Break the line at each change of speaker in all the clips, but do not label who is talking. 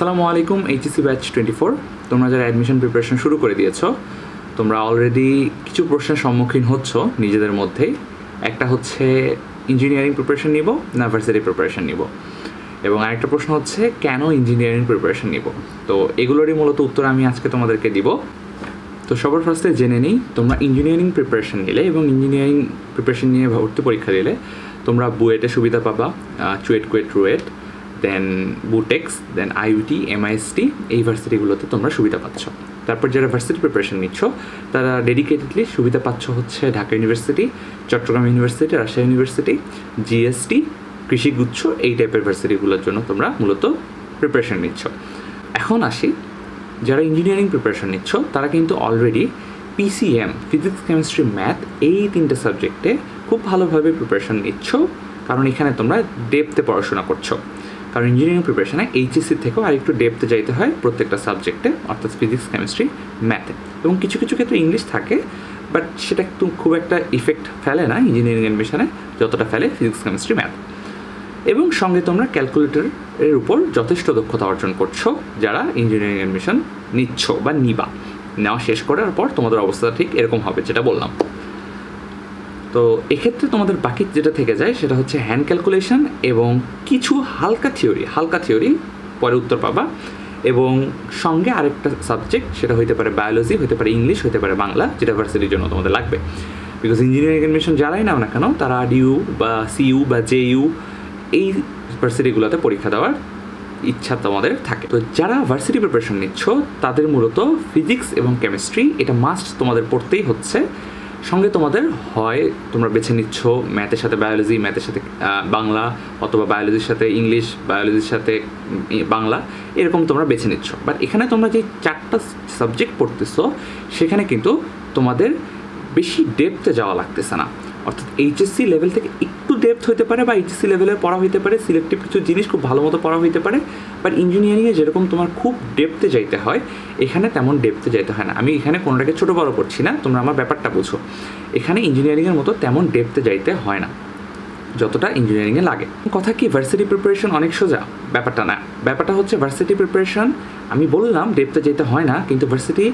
আসসালামু আলাইকুম HSC batch 24 তোমরা যারা অ্যাডমিশন প্রিপারেশন শুরু করে দিয়েছো তোমরা অলরেডি কিছু প্রশ্নের সম্মুখীন হচ্ছ নিজেদের মধ্যেই। একটা হচ্ছে ইঞ্জিনিয়ারিং প্রিপারেশন নিব না ভার্সিটি প্রিপারেশন নিব, এবং আরেকটা প্রশ্ন হচ্ছে কেন ইঞ্জিনিয়ারিং প্রিপারেশন নিব। তো এগুলোরই মূলত উত্তর আমি আজকে তোমাদেরকে দিব। তো সবার ফার্স্টে জেনে নিই, তোমরা ইঞ্জিনিয়ারিং প্রিপারেশন নিলে এবং ইঞ্জিনিয়ারিং প্রিপারেশন নিয়ে ভর্তি পরীক্ষা দিলে তোমরা বুয়েটে সুবিধা পাবা, চুয়েট কুয়েট রুয়েট, দেন বুটেক্স, দেন আইইউটি, এমআইএসটি, এই ভার্সিটিগুলোতে তোমরা সুবিধা পাচ্ছ। তারপর যারা ভার্সিটি প্রিপারেশন নিচ্ছ তারা ডেডিকেটেডলি সুবিধা পাচ্ছ হচ্ছে Dhaka university, Chittagong university, Rajshahi university, GST, কৃষিগুচ্ছ, এই টাইপের ভার্সিটিগুলোর জন্য তোমরা মূলত প্রিপারেশন নিচ্ছ। এখন আসি, যারা ইঞ্জিনিয়ারিং প্রিপারেশন নিচ্ছ তারা কিন্তু already PCM, physics chemistry math, এই তিনটে সাবজেক্টে খুব ভালোভাবে প্রিপারেশন নিচ্ছ, কারণ এখানে তোমরা ডেপথে পড়াশোনা করছো। কারণ ইঞ্জিনিয়ারিং প্রিপারেশনে এইচএসসি থেকেও আরেকটু ডেপথে যাইতে হয় প্রত্যেকটা সাবজেক্টে, অর্থাৎ ফিজিক্স কেমিস্ট্রি ম্যাথে, এবং কিছু কিছু ক্ষেত্রে ইংলিশ থাকে, বাট সেটা একটু খুব একটা ইফেক্ট ফেলে না ইঞ্জিনিয়ারিং অ্যাডমিশনে যতটা ফেলে ফিজিক্স কেমিস্ট্রি ম্যাথ। এবং সঙ্গে তোমরা ক্যালকুলেটরের উপর যথেষ্ট দক্ষতা অর্জন করছো যারা ইঞ্জিনিয়ারিং অ্যাডমিশন নিচ্ছ বা নিবা। নেওয়া শেষ করার পর তোমাদের অবস্থা ঠিক এরকম হবে যেটা বললাম। তো এক্ষেত্রে তোমাদের বাকি যেটা থেকে যায় সেটা হচ্ছে হ্যান্ড ক্যালকুলেশন এবং কিছু হালকা থিওরি পরে উত্তর পাবা, এবং সঙ্গে আরেকটা সাবজেক্ট, সেটা হইতে পারে বায়োলজি, হতে পারে ইংলিশ, হতে পারে বাংলা, যেটা ভার্সিটির জন্য তোমাদের লাগবে। বিকজ ইঞ্জিনিয়ারিং অ্যাডমিশন যারাই নাও না কেন তারা ডিইউ বা সিইউ বা জেইউ এই ভার্সিটিগুলোতে পরীক্ষা দেওয়ার ইচ্ছা তোমাদের থাকে। তো যারা ভার্সিটি প্রিপারেশন নিচ্ছ তাদের মূলত ফিজিক্স এবং কেমিস্ট্রি এটা মাস্ট তোমাদের পড়তেই হচ্ছে। সঙ্গে তোমাদের হয় তোমরা বেছে নিচ্ছ ম্যাথের সাথে বায়োলজি, ম্যাথের সাথে বাংলা, অথবা বায়োলজির সাথে ইংলিশ, বায়োলজির সাথে বাংলা, এরকম তোমরা বেছে নিচ্ছ। বাট এখানে তোমরা যে 4টা সাবজেক্ট পড়তেছো সেখানে কিন্তু তোমাদের বেশি ডেপথে যাওয়া লাগতেছে না, অর্থাৎ এইচএসসি লেভেল থেকে একটু ডেপথ হইতে পারে বা এইচএসসি লেভেলের পড়া হইতে পারে, সিলেক্টিভ কিছু জিনিস খুব ভালো মতো পড়া হইতে পারে, বাট ইঞ্জিনিয়ারিংয়ে যেরকম তোমার খুব ডেপথে যাইতে হয় এখানে তেমন ডেপথে যাইতে হয় না। আমি এখানে কোনোটাকে ছোটো বড়ো করছি না, তোমরা আমার ব্যাপারটা বুঝো। এখানে ইঞ্জিনিয়ারিংয়ের মতো তেমন ডেপথে যাইতে হয় না যতটা ইঞ্জিনিয়ারিংয়ে লাগে। কথা কি ভার্সিটি প্রিপারেশন অনেক সোজা? ব্যাপারটা না। ব্যাপারটা হচ্ছে ভার্সিটি প্রিপারেশন আমি বললাম ডেপথে যেতে হয় না, কিন্তু ভার্সিটি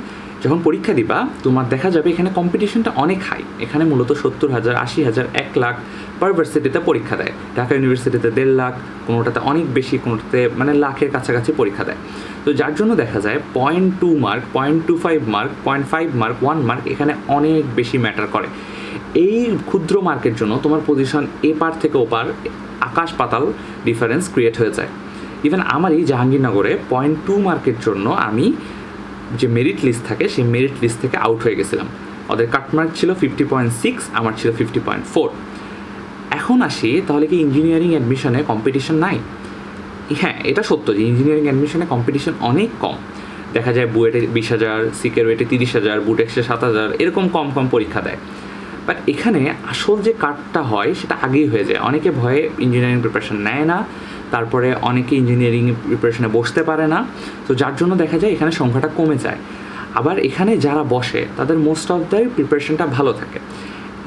যখন পরীক্ষা দিবা তোমার দেখা যাবে এখানে কম্পিটিশনটা অনেক হাই। এখানে মূলত 70,000, 80,000, 1 লাখ পার ভার্সিটিতে পরীক্ষা দেয়। ঢাকা ইউনিভার্সিটিতে 1.5 লাখ, কোনোটাতে অনেক বেশি, কোনোটাতে মানে লাখের কাছাকাছি পরীক্ষা দেয়। তো যার জন্য দেখা যায় 0.2 মার্ক, 0.25 মার্ক, 0.5 মার্ক, 1 মার্ক এখানে অনেক বেশি ম্যাটার করে। এই ক্ষুদ্র মার্কের জন্য তোমার পজিশন এপার থেকে ওপার আকাশ পাতাল ডিফারেন্স ক্রিয়েট হয়ে যায়। ইভেন আমারই জাহাঙ্গীরনগরে 0.2 মার্কের জন্য আমি যে মেরিট লিস্ট থাকে সেই মেরিট লিস্ট থেকে আউট হয়ে গেছিলাম। ওদের কাটমার্ক ছিল 50.6, আমার ছিল 50.4। এখন আসি, তাহলে কি ইঞ্জিনিয়ারিং অ্যাডমিশনে কম্পিটিশন নাই? হ্যাঁ, এটা সত্য যে ইঞ্জিনিয়ারিং অ্যাডমিশনে কম্পিটিশন অনেক কম। দেখা যায় বুয়েটে 20,000, সিকেরুয়েটে 30,000, বুটেক্সে 7,000, এরকম কম পরীক্ষা দেয়। বাট এখানে আসল যে কাটটা হয় সেটা আগেই হয়ে যায়। অনেকে ভয়ে ইঞ্জিনিয়ারিং প্রিপারেশন নেয় না, তারপরে অনেকে ইঞ্জিনিয়ারিং প্রিপারেশনে বসতে পারে না, তো যার জন্য দেখা যায় এখানে সংখ্যাটা কমে যায়। আবার এখানে যারা বসে তাদের মোস্ট অফ দ্য প্রিপারেশনটা ভালো থাকে।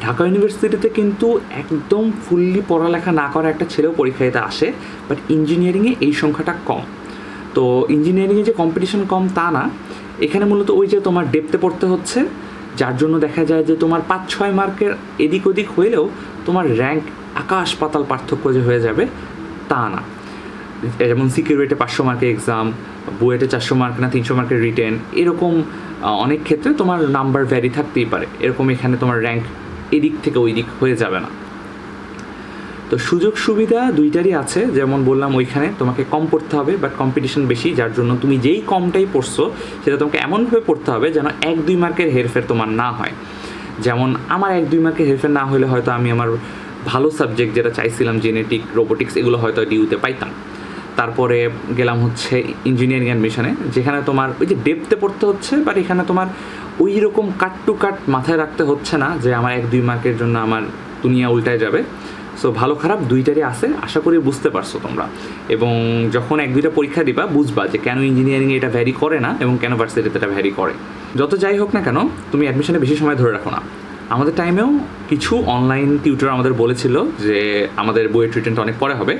ঢাকা ইউনিভার্সিটিতে কিন্তু একদম ফুললি পড়ালেখা না করা একটা ছেলেও পরীক্ষা দিতে আসে, বাট ইঞ্জিনিয়ারিংয়ে এই সংখ্যাটা কম। তো ইঞ্জিনিয়ারিংয়ে যে কম্পিটিশন কম তা না, এখানে মূলত ওই যে তোমার ডেপথে পড়তে হচ্ছে, যার জন্য দেখা যায় যে তোমার 5-6 মার্কের এদিক ওদিক হইলেও তোমার র্যাঙ্ক আকাশ পাতাল পার্থক্য যে হয়ে যাবে তা না। যেমন সিকিউরিটি 500 মার্কের এক্সাম, বুয়েটে 400 মার্ক না 300 মার্কের রিটেন, এরকম অনেক ক্ষেত্রে তোমার নাম্বার ভ্যারি থাকতেই পারে। এরকম এখানে তোমার র্যাঙ্ক এদিক থেকে ওই দিক হয়ে যাবে না। তো সুযোগ সুবিধা দুইটারই আছে। যেমন বললাম ওইখানে তোমাকে কম পড়তে হবে, বাট কম্পিটিশন বেশি, যার জন্য তুমি যেই কমটাই পড়ছো সেটা তোমাকে এমনভাবে পড়তে হবে যেন 1-2 মার্কের হেরফের তোমার না হয়। যেমন আমার 1-2 মার্কের হেরফের না হলে হয়তো আমি আমার ভালো সাবজেক্ট যেটা চাইছিলাম, জেনেটিক, রোবোটিক্স, এগুলো হয়তো ডিউতে পাইতাম। তারপরে গেলাম হচ্ছে ইঞ্জিনিয়ারিং অ্যাডমিশনে, যেখানে তোমার ওই যে ডেপথে পড়তে হচ্ছে, বাট এখানে তোমার ওই রকম কাট টু কাট মাথায় রাখতে হচ্ছে না যে আমার 1-2 মার্কের জন্য আমার দুনিয়া উল্টায় যাবে। সো ভালো খারাপ দুইটারই আছে, আশা করি বুঝতে পারছো তোমরা। এবং যখন 1-2টা পরীক্ষা দিবা বুঝবা যে কেন ইঞ্জিনিয়ারিংয়ে এটা ভ্যারি করে না এবং কেন ভার্সিটিতে এটা ভ্যারি করে। যত যাই হোক না কেন, তুমি অ্যাডমিশনে বেশি সময় ধরে রাখো না। আমাদের টাইমেও কিছু অনলাইন টিউটর আমাদের বলেছিল যে আমাদের বইয়ের রিটেনটা অনেক পরে হবে,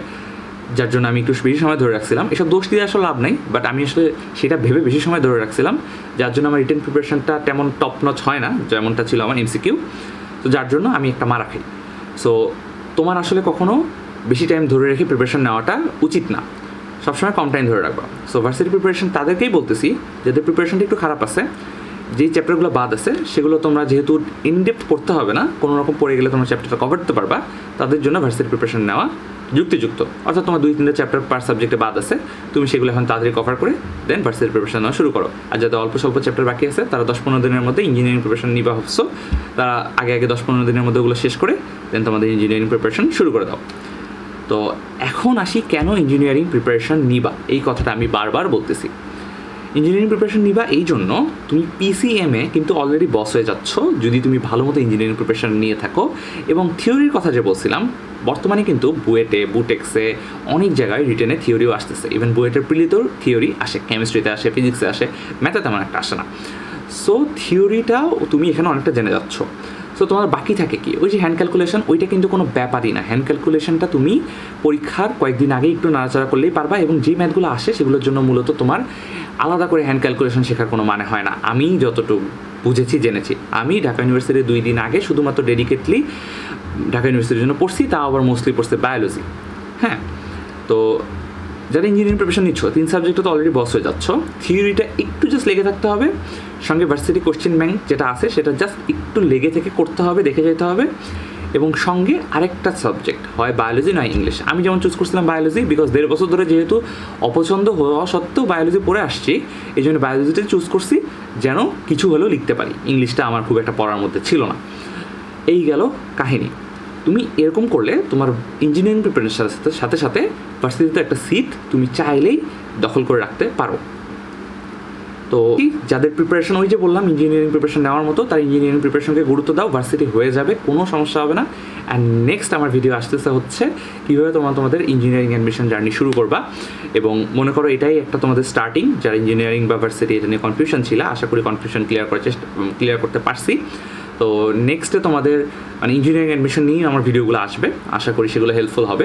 যার জন্য আমি একটু বেশি সময় ধরে রাখছিলাম। এসব দোষ দিয়ে আসলে লাভ নেই, বাট আমি আসলে সেটা ভেবে বেশি সময় ধরে রাখছিলাম, যার জন্য আমার রিটেন প্রিপারেশনটা তেমন টপ নচ হয় না যেমনটা ছিল আমার এমসিকিউ। তো যার জন্য আমি একটা মারা খাই। সো তোমার আসলে কখনো বেশি টাইম ধরে রেখে প্রিপারেশন নেওয়াটা উচিত না, সবসময় কম টাইম ধরে রাখবা। সো ভার্সিটি প্রিপারেশন তাদেরকেই বলতেছি যাদের প্রিপারেশনটা একটু খারাপ আছে, যেই চ্যাপ্টারগুলো বাদ আছে সেগুলো তোমরা যেহেতু ইনডেপথ পড়তে হবে না, কোনো রকম পড়ে গেলে তোমরা চ্যাপ্টারটা কভার করতে পারবা, তাদের জন্য ভার্সিটি প্রিপারেশন নেওয়া যুক্তিযুক্ত। অর্থাৎ তোমার 2-3টা চ্যাপ্টার পার সাবজেক্টে বাদ আছে, তুমি সেগুলো এখন তাড়াতাড়ি কভার করে দেন ভার্সিটি প্রিপারেশন নেওয়া শুরু করো। আর যাদের অল্প স্বল্প চ্যাপ্টার বাকি আছে তারা 10-15 দিনের মধ্যে ইঞ্জিনিয়ারিং প্রিপারেশন নিবা ভাবছো, তারা আগে 10-15 দিনের মধ্যে ওগুলো শেষ করে দেন তোমাদের ইঞ্জিনিয়ারিং প্রিপারেশন শুরু করে দাও। তো এখন আসি কেন ইঞ্জিনিয়ারিং প্রিপারেশন নিবা, এই কথাটা আমি বারবার বলতেছি। ইঞ্জিনিয়ারিং প্রিপারেশন নিবা এই জন্য, তুমি পিসিএমে কিন্তু অলরেডি বস হয়ে যাচ্ছ যদি তুমি ভালো মতো ইঞ্জিনিয়ারিং প্রিপারেশন নিয়ে থাকো। এবং থিওরির কথা যে বলছিলাম, বর্তমানে কিন্তু বুয়েটে, বুটেক্সে অনেক জায়গায় রিটেনে থিওরিও আসতেছে। ইভেন বুয়েটের প্রিলিতেও থিওরি আসে, কেমিস্ট্রিতে আসে, ফিজিক্সে আসে, ম্যাথে তেমন একটা আসে না। সো থিওরিটাও তুমি এখানে অনেকটা জেনে যাচ্ছ। সো তোমার বাকি থাকে কি, ওই যে হ্যান্ড ক্যালকুলেশন, ওইটা কিন্তু কোনো ব্যাপারই না। হ্যান্ড ক্যালকুলেশনটা তুমি পরীক্ষার কয়েকদিন আগে একটু নাড়াচাড়া করলেই পারবা, এবং যেই ম্যাথগুলো আসে সেগুলোর জন্য মূলত তোমার আলাদা করে হ্যান্ড ক্যালকুলেশন শেখার কোনো মানে হয় না। আমি যতটুকু বুঝেছি জেনেছি, আমি ঢাকা ইউনিভার্সিটির 2 দিন আগে শুধুমাত্র ডেডিকেটলি ঢাকা ইউনিভার্সিটির জন্য পড়ছি, তাও আবার মোস্টলি পড়ছে বায়োলজি। হ্যাঁ, তো যারা ইঞ্জিনিয়ারিং প্রিপারেশন নিচ্ছ 3 সাবজেক্টে তো অলরেডি বস হয়ে যাচ্ছ, থিওরিটা একটু জাস্ট লেগে থাকতে হবে, সঙ্গে ভার্সিটি কোশ্চেন ব্যাংক যেটা আছে সেটা জাস্ট একটু লেগে থেকে করতে হবে, দেখে যেতে হবে, এবং সঙ্গে আরেকটা সাবজেক্ট হয় বায়োলজি নয় ইংলিশ। আমি যেমন চুজ করছিলাম বায়োলজি, বিকজ 1.5 বছর ধরে যেহেতু অপছন্দ হওয়া সত্ত্বেও বায়োলজি পড়ে আসছি, এই জন্য বায়োলজিটা চুজ করছি যেন কিছু হলেও লিখতে পারি। ইংলিশটা আমার খুব একটা পড়ার মধ্যে ছিল না। এই গেল কাহিনী। তুমি এরকম করলে তোমার ইঞ্জিনিয়ারিং প্রিপারেশনের সাথে সাথে ভার্সিটিতে একটা সিট তুমি চাইলেই দখল করে রাখতে পারো। তো যাদের প্রিপারেশন ওই যে বললাম ইঞ্জিনিয়ারিং প্রিপারেশন নেওয়ার মতো, তার ইঞ্জিনিয়ারিং প্রিপারেশনকে গুরুত্ব দাও, ভার্সিটি হয়ে যাবে, কোনো সমস্যা হবে না। অ্যান্ড নেক্সট আমার ভিডিও আসতেছে হচ্ছে কীভাবে তোমাদের ইঞ্জিনিয়ারিং অ্যাডমিশন জার্নি শুরু করবা। এবং মনে করো এটাই একটা তোমাদের স্টার্টিং, যারা ইঞ্জিনিয়ারিং বা ভার্সিটি এটা নিয়ে কনফিউশন ছিল, আশা করি কনফিউশন ক্লিয়ার করতে পারছি। তো নেক্সটে তোমাদের মানে ইঞ্জিনিয়ারিং অ্যাডমিশন নিয়ে আমার ভিডিওগুলো আসবে, আশা করি সেগুলো হেল্পফুল হবে।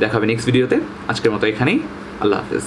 দেখা হবে নেক্সট ভিডিওতে। আজকের মতো এখানেই, আল্লাহ হাফেজ।